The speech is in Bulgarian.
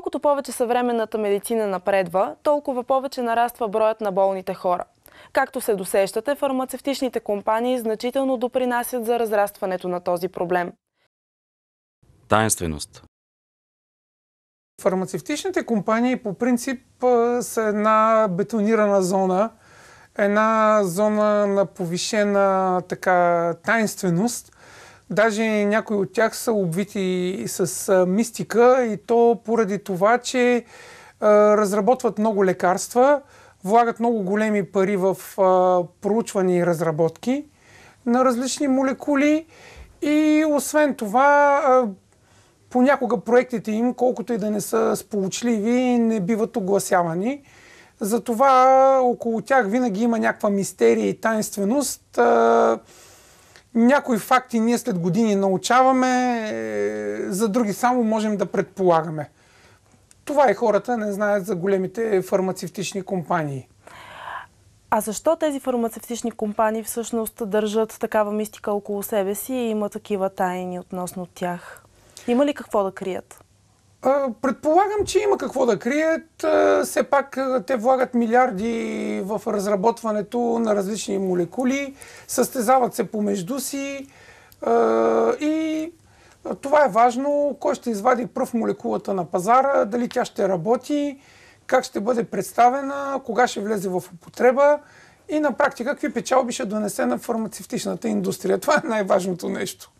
Колкото повече съвременната медицина напредва, толкова повече нараства броят на болните хора. Както се досещате, фармацевтичните компании значително допринасят за разрастването на този проблем. Таинственост. Фармацевтичните компании по принцип са една бетонирана зона, една зона на повишена таинственост. Даже някои от тях са обвити с мистика и то поради това, че разработват много лекарства, влагат много големи пари в проучвания и разработки на различни молекули и освен това понякога проектите им, колкото и да не са сполучливи, не биват огласявани. Затова около тях винаги има някаква мистерия и таинственост. Някои факти ние след години научаваме, за други само можем да предполагаме. Това и хората не знаят за големите фармацевтични компании. А защо тези фармацевтични компании всъщност държат такава мистика около себе си и има такива тайни относно тях? Има ли какво да крият? Предполагам, че има какво да крият. Все пак те влагат милиарди в разработването на различни молекули, състезават се помежду си и това е важно. Кой ще извади пръв молекулата на пазара, дали тя ще работи, как ще бъде представена, кога ще влезе в употреба и на практика какви печалби ще донесе на фармацевтичната индустрия. Това е най-важното нещо.